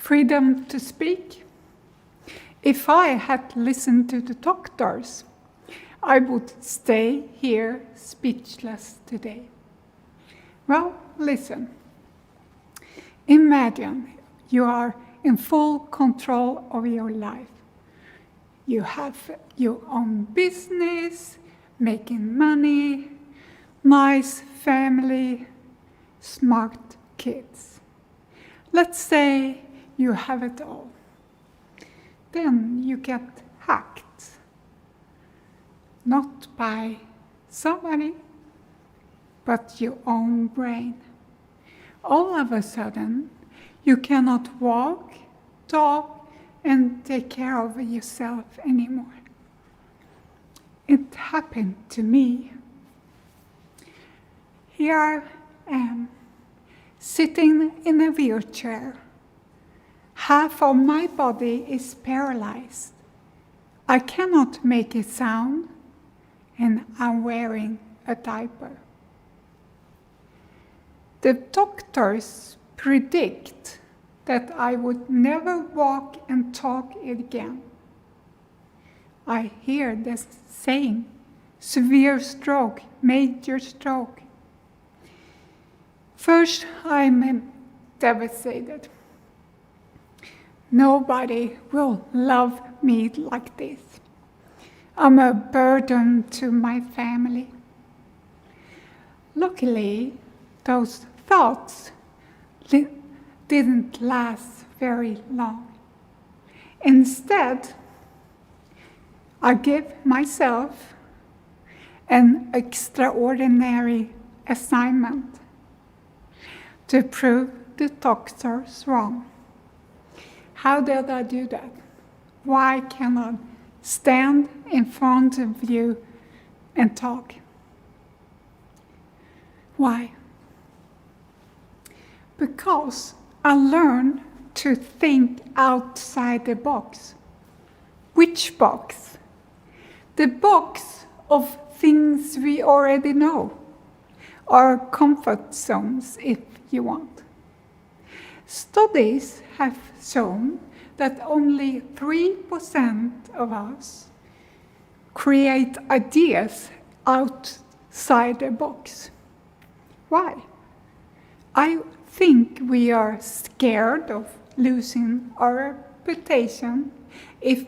freedom to speak. If I had listened to the doctors, I would stay here speechless today. Well, listen. Imagine you are in full control of your life. You have your own business, making money, nice family, smart kids. Let's say you have it all. Then you get hacked. Not by somebody, but your own brain. All of a sudden, you cannot walk, talk, and take care of yourself anymore. It happened to me. Here I am, sitting in a wheelchair. Half of my body is paralyzed. I cannot make a sound, and I'm wearing a diaper. The doctors predict that I would never walk and talk again. I hear this saying, severe stroke, major stroke. First, I'm devastated. Nobody will love me like this. I'm a burden to my family. Luckily, those thoughts didn't last very long. Instead, I give myself an extraordinary assignment to prove the doctors wrong. How did I do that? Why cannot I stand in front of you and talk? Why? Because I learned to think outside the box. Which box? The box of things we already know, our comfort zones, if you want. Studies have shown that only 3% of us create ideas outside the box. Why? I think we are scared of losing our reputation. If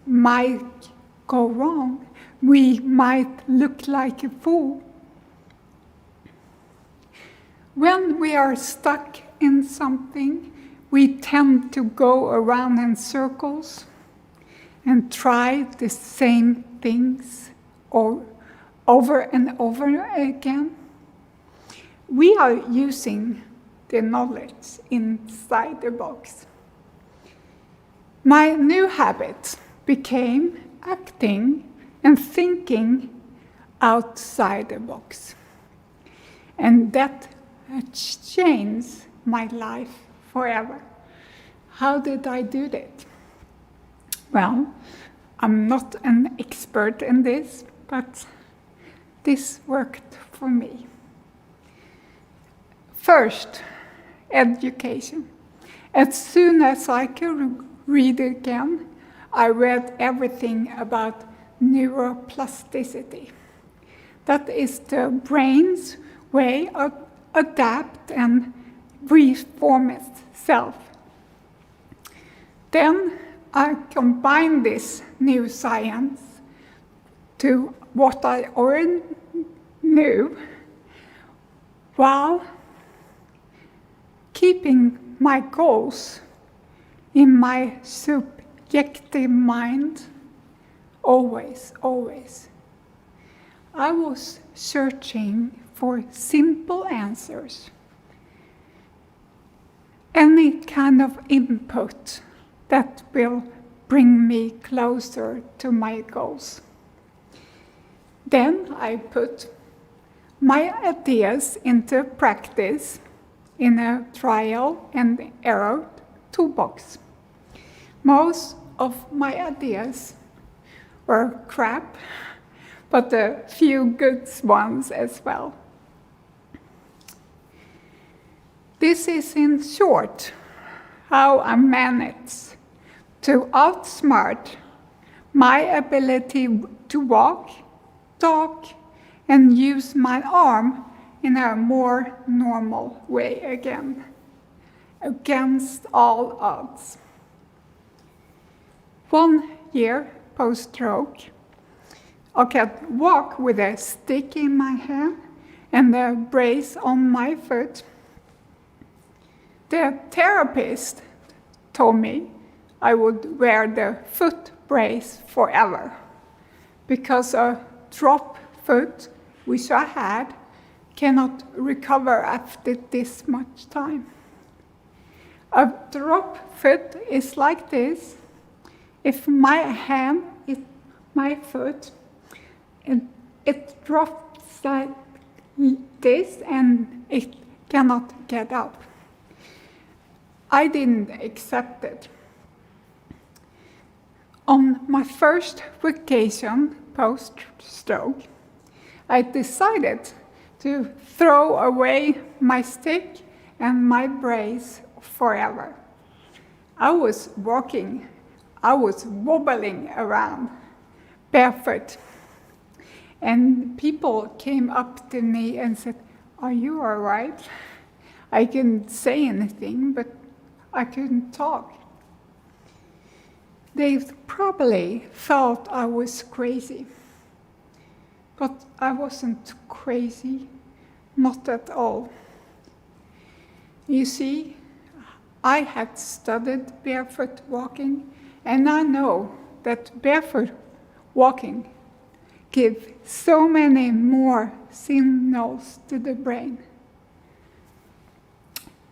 might go wrong, we might look like a fool. When we are stuck in something, we tend to go around in circles and try the same things over and over again. We are using the knowledge inside the box. My new habit became acting and thinking outside the box. And that changed my life forever. How did I do that? Well, I'm not an expert in this, but this worked for me. First, education. As soon as I could read again, I read everything about neuroplasticity. That is the brain's way of adapt and reform itself. Then I combined this new science to what I already knew while keeping my goals in my subjective mind always. I was searching for simple answers. Any kind of input that will bring me closer to my goals. Then I put my ideas into practice in a trial and error toolbox. Most of my ideas were crap, but a few good ones as well. This is in short how I managed to outsmart my ability to walk, talk, and use my arm in a more normal way again, against all odds. 1 year post-stroke, I could walk with a stick in my hand and a brace on my foot. The therapist told me I would wear the foot brace forever because a drop foot, which I had, cannot recover after this much time. A drop foot is like this. If my hand is my foot, it drops like this and it cannot get up. I didn't accept it. On my first vacation post-stroke, I decided to throw away my stick and my brace forever. I was wobbling around barefoot, and people came up to me and said, "Are you all right?" I couldn't say anything, but I couldn't talk. They probably thought I was crazy, but I wasn't crazy, not at all. You see, I had studied barefoot walking, and I know that barefoot walking gives so many more signals to the brain.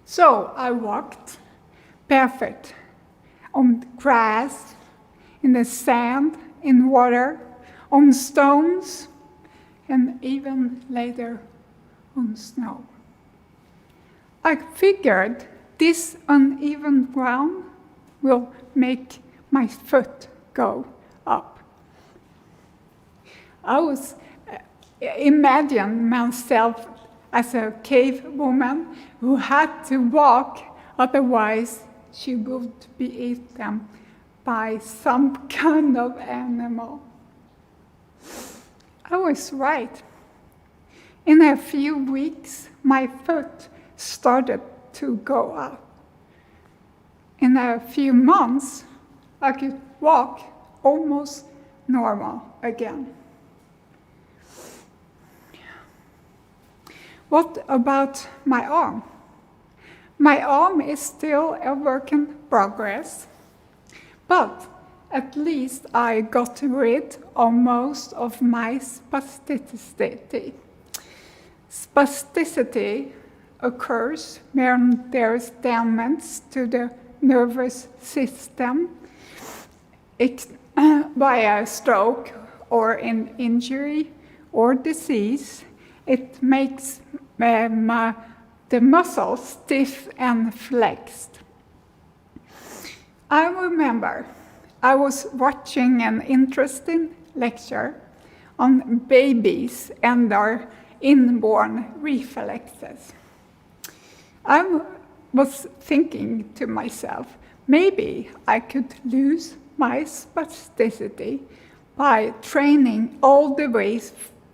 So I walked barefoot on grass, in the sand, in water, on stones, and even later on snow. I figured this uneven ground will make my foot go up. I was imagining myself as a cave woman who had to walk, otherwise she would be eaten by some kind of animal. I was right. In a few weeks, my foot started to go up. In a few months, I could walk almost normal again. What about my arm? My arm is still a work in progress, but at least I got rid of most of my spasticity. Spasticity occurs when there's damage to the nervous system by a stroke or an injury or disease. It makes the muscles stiff and flexed. I remember I was watching an interesting lecture on babies and their inborn reflexes. I was thinking to myself, maybe I could lose my spasticity by training all the way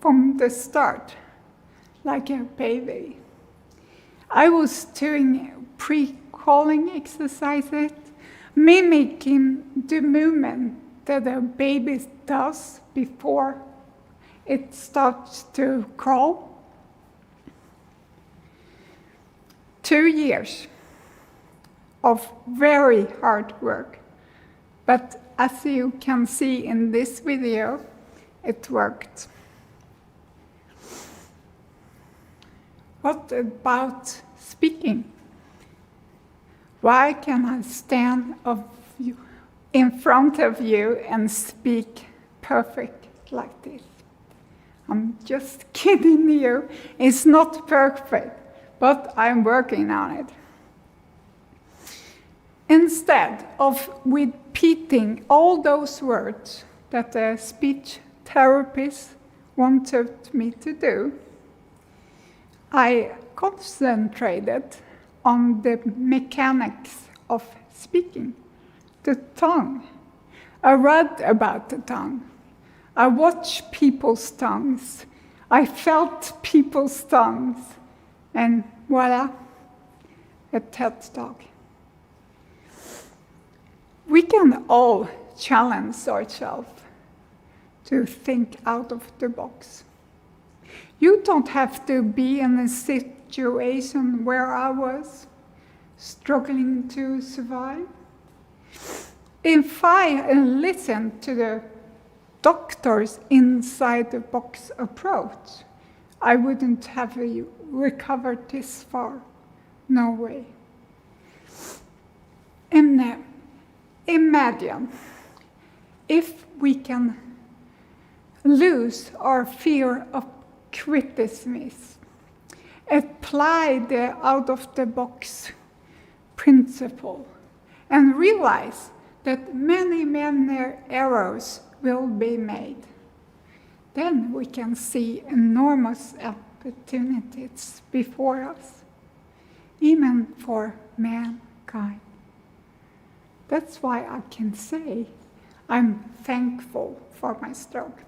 from the start, like a baby. I was doing pre-crawling exercises, mimicking the movement that a baby does before it starts to crawl. 2 years of very hard work, but as you can see in this video, it worked. What about speaking? Why can I stand in front of you and speak perfect like this? I'm just kidding you. It's not perfect, but I'm working on it. Instead of repeating all those words that the speech therapist wanted me to do, I concentrated on the mechanics of speaking, the tongue. I read about the tongue. I watched people's tongues. I felt people's tongues. And voila, a TED Talk. We can all challenge ourselves to think out of the box. You don't have to be in a situation where I was, struggling to survive. If I listened to the doctor's inside-the-box approach, I wouldn't have recovered this far. No way. And imagine if we can lose our fear of criticism, apply the out-of-the-box principle, and realize that many errors will be made. Then we can see enormous opportunities before us, even for mankind. That's why I can say I'm thankful for my stroke.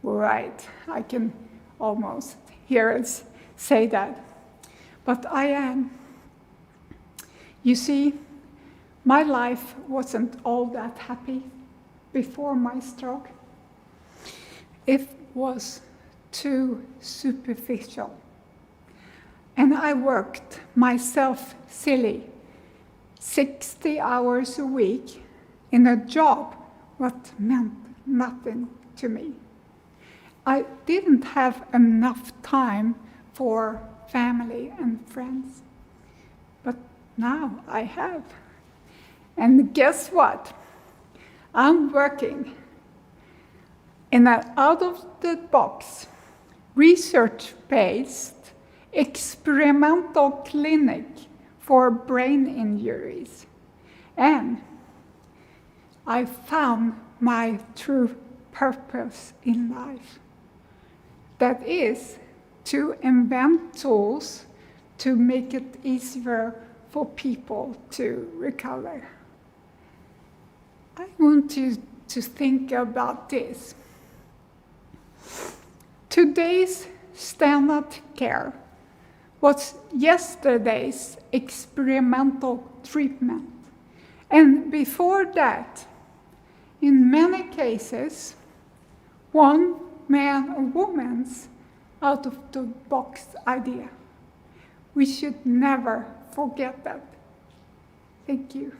Right, I can almost hear us say that. But I am. You see, my life wasn't all that happy before my stroke. It was too superficial. And I worked myself silly, 60 hours a week in a job that meant nothing to me. I didn't have enough time for family and friends. But now I have. And guess what? I'm working in an out-of-the-box, research-based experimental clinic for brain injuries. And I found my true purpose in life. That is to invent tools to make it easier for people to recover. I want you to think about this. Today's standard care was yesterday's experimental treatment. And before that, in many cases, one man or woman's out-of-the-box idea. We should never forget that. Thank you.